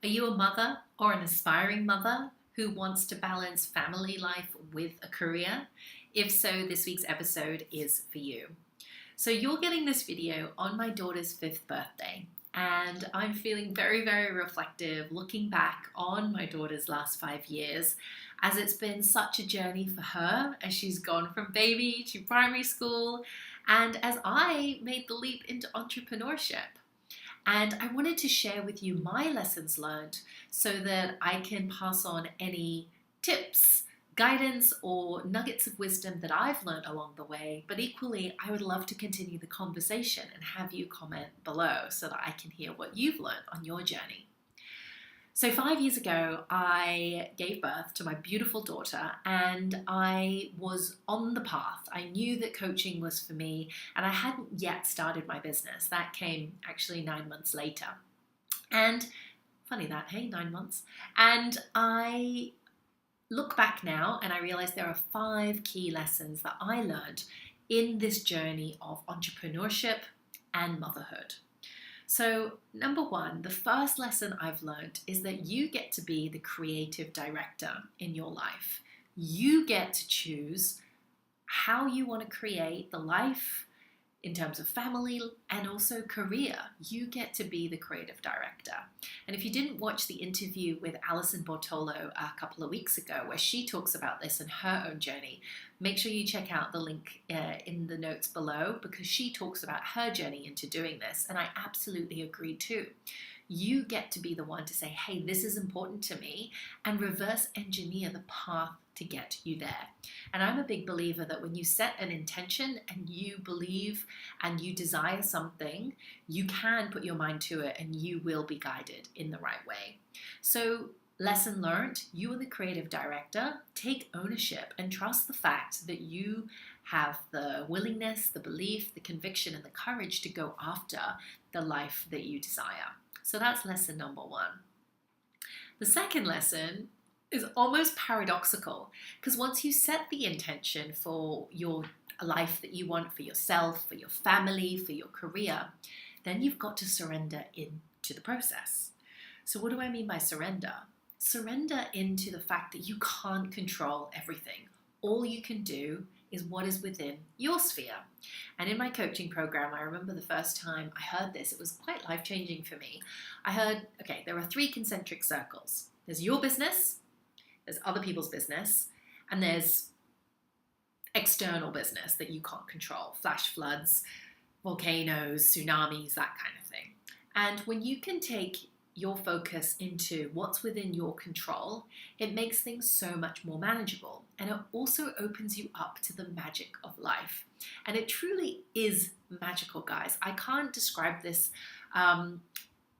Are you a mother or an aspiring mother who wants to balance family life with a career? If so, this week's episode is for you. So you're getting this video on my daughter's 5th birthday, and I'm feeling very, very reflective looking back on my daughter's last 5 years, as it's been such a journey for her as she's gone from baby to primary school, and as I made the leap into entrepreneurship. And I wanted to share with you my lessons learned so that I can pass on any tips, guidance, or nuggets of wisdom that I've learned along the way. But equally, I would love to continue the conversation and have you comment below so that I can hear what you've learned on your journey. So 5 years ago, I gave birth to my beautiful daughter, and I was on the path. I knew that coaching was for me, and I hadn't yet started my business. That came actually 9 months later. And funny that, hey, 9 months. And I look back now and I realize there are 5 key lessons that I learned in this journey of entrepreneurship and motherhood. So number 1, the first lesson I've learned is that you get to be the creative director in your life. You get to choose how you want to create the life in terms of family and also career. You get to be the creative director. And if you didn't watch the interview with Alison Bortolo a couple of weeks ago, where she talks about this and her own journey, make sure you check out the link in the notes below, because she talks about her journey into doing this. And I absolutely agree too. You get to be the one to say, hey, this is important to me, and reverse engineer the path to get you there. And I'm a big believer that when you set an intention and you believe and you desire something, you can put your mind to it and you will be guided in the right way. So lesson learned, you are the creative director. Take ownership and trust the fact that you have the willingness, the belief, the conviction, and the courage to go after the life that you desire. So that's lesson number 1. The second lesson is almost paradoxical, because once you set the intention for your life that you want for yourself, for your family, for your career, then you've got to surrender into the process. So what do I mean by surrender? Surrender into the fact that you can't control everything. All you can do is what is within your sphere. And in my coaching program, I remember the first time I heard this, it was quite life-changing for me. I heard, okay, there are 3 concentric circles. There's your business, there's other people's business, and there's external business that you can't control. Flash floods, volcanoes, tsunamis, that kind of thing. And when you can take your focus into what's within your control, it makes things so much more manageable. And it also opens you up to the magic of life. And it truly is magical, guys. I can't describe this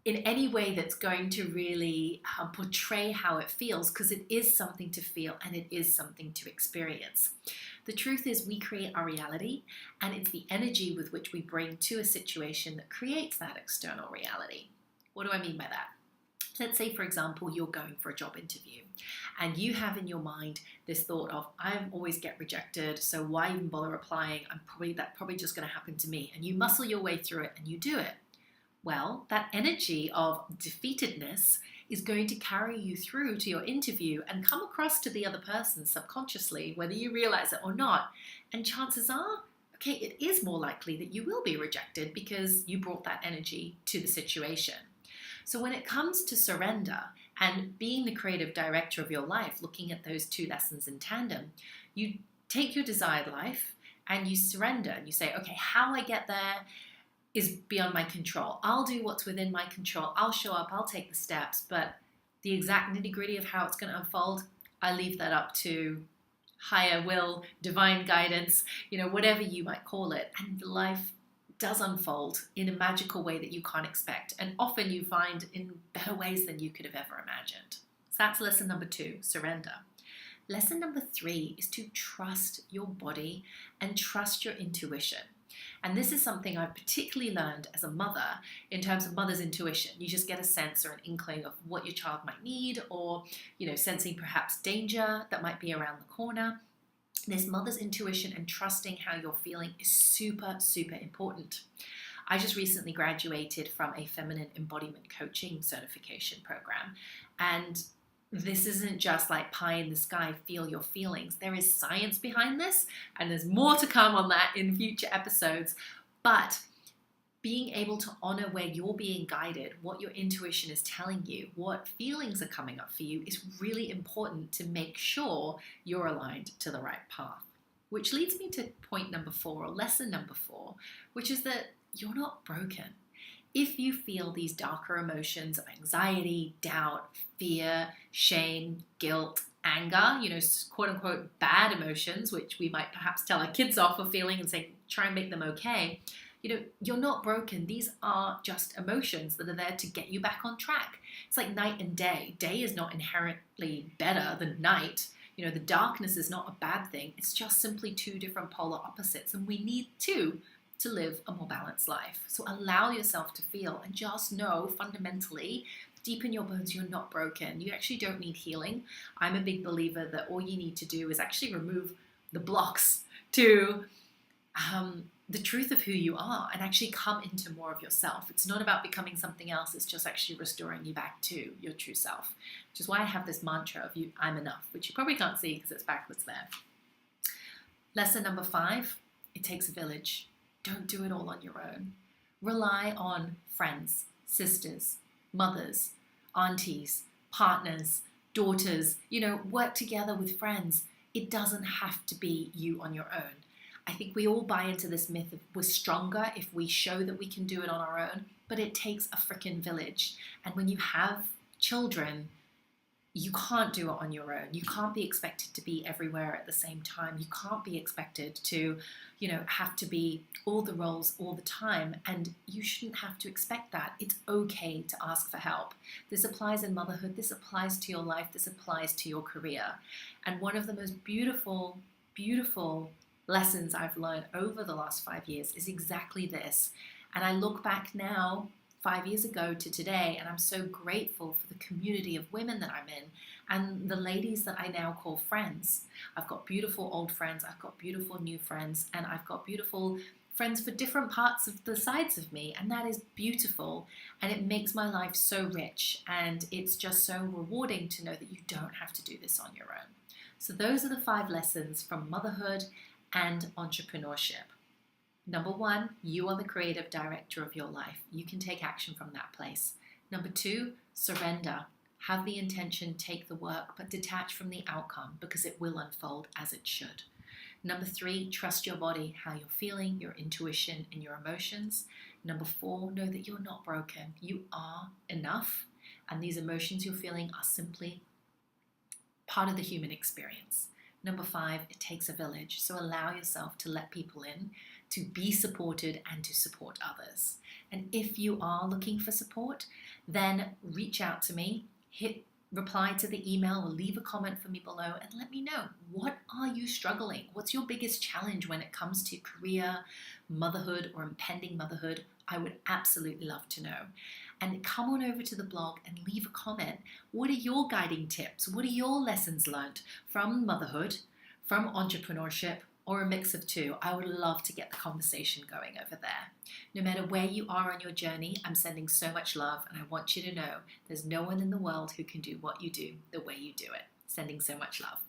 in any way that's going to really portray how it feels, because it is something to feel and it is something to experience. The truth is, we create our reality, and it's the energy with which we bring to a situation that creates that external reality. What do I mean by that? Let's say, for example, you're going for a job interview and you have in your mind this thought of, I always get rejected, so why even bother applying? That's probably just going to happen to me. And you muscle your way through it and you do it. Well, that energy of defeatedness is going to carry you through to your interview and come across to the other person subconsciously, whether you realize it or not. And chances are, okay, it is more likely that you will be rejected because you brought that energy to the situation. So when it comes to surrender and being the creative director of your life, looking at those 2 lessons in tandem, you take your desired life and you surrender and you say, okay, how I get there is beyond my control. I'll do what's within my control. I'll show up, I'll take the steps, but the exact nitty-gritty of how it's going to unfold, I leave that up to higher will, divine guidance, whatever you might call it. And life does unfold in a magical way that you can't expect. And often you find in better ways than you could have ever imagined. So that's lesson number 2, surrender. Lesson number 3 is to trust your body and trust your intuition. And this is something I've particularly learned as a mother in terms of mother's intuition. You just get a sense or an inkling of what your child might need, or, sensing perhaps danger that might be around the corner. This mother's intuition and trusting how you're feeling is super, super important. I just recently graduated from a feminine embodiment coaching certification program. And this isn't just like pie in the sky, feel your feelings. There is science behind this, and there's more to come on that in future episodes. But being able to honor where you're being guided, what your intuition is telling you, what feelings are coming up for you is really important to make sure you're aligned to the right path. Which leads me to point number 4, or lesson number 4, which is that you're not broken. If you feel these darker emotions of anxiety, doubt, fear, shame, guilt, anger, quote unquote bad emotions, which we might perhaps tell our kids off for feeling and say, try and make them okay. You're not broken. These are just emotions that are there to get you back on track. It's like night and day. Day is not inherently better than night. The darkness is not a bad thing. It's just simply 2 different polar opposites, and we need 2 to live a more balanced life. So allow yourself to feel, and just know fundamentally, deep in your bones, you're not broken. You actually don't need healing. I'm a big believer that all you need to do is actually remove the blocks to the truth of who you are and actually come into more of yourself. It's not about becoming something else. It's just actually restoring you back to your true self, which is why I have this mantra of I'm enough, which you probably can't see because it's backwards there. Lesson number 5, it takes a village. Don't do it all on your own. Rely on friends, sisters, mothers, aunties, partners, daughters, work together with friends. It doesn't have to be you on your own. I think we all buy into this myth of we're stronger if we show that we can do it on our own, but it takes a freaking village. And when you have children, you can't do it on your own. You can't be expected to be everywhere at the same time. You can't be expected to, have to be all the roles all the time. And you shouldn't have to expect that. It's okay to ask for help. This applies in motherhood. This applies to your life. This applies to your career. And one of the most beautiful, beautiful lessons I've learned over the last 5 years is exactly this. And I look back now, 5 years ago to today, and I'm so grateful for the community of women that I'm in and the ladies that I now call friends. I've got beautiful old friends, I've got beautiful new friends, and I've got beautiful friends for different parts of the sides of me, and that is beautiful, and it makes my life so rich, and it's just so rewarding to know that you don't have to do this on your own. So those are the 5 lessons from motherhood and entrepreneurship. Number 1, you are the creative director of your life. You can take action from that place. Number 2, surrender. Have the intention, take the work, but detach from the outcome because it will unfold as it should. Number 3, trust your body, how you're feeling, your intuition, and your emotions. Number 4, know that you're not broken. You are enough, and these emotions you're feeling are simply part of the human experience. Number 5, it takes a village. So allow yourself to let people in, to be supported and to support others. And if you are looking for support, then reach out to me, hit reply to the email or leave a comment for me below and let me know, what are you struggling? What's your biggest challenge when it comes to career, motherhood, or impending motherhood? I would absolutely love to know. And come on over to the blog and leave a comment. What are your guiding tips? What are your lessons learned from motherhood, from entrepreneurship, or a mix of 2? I would love to get the conversation going over there. No matter where you are on your journey, I'm sending so much love, and I want you to know there's no one in the world who can do what you do the way you do it. Sending so much love.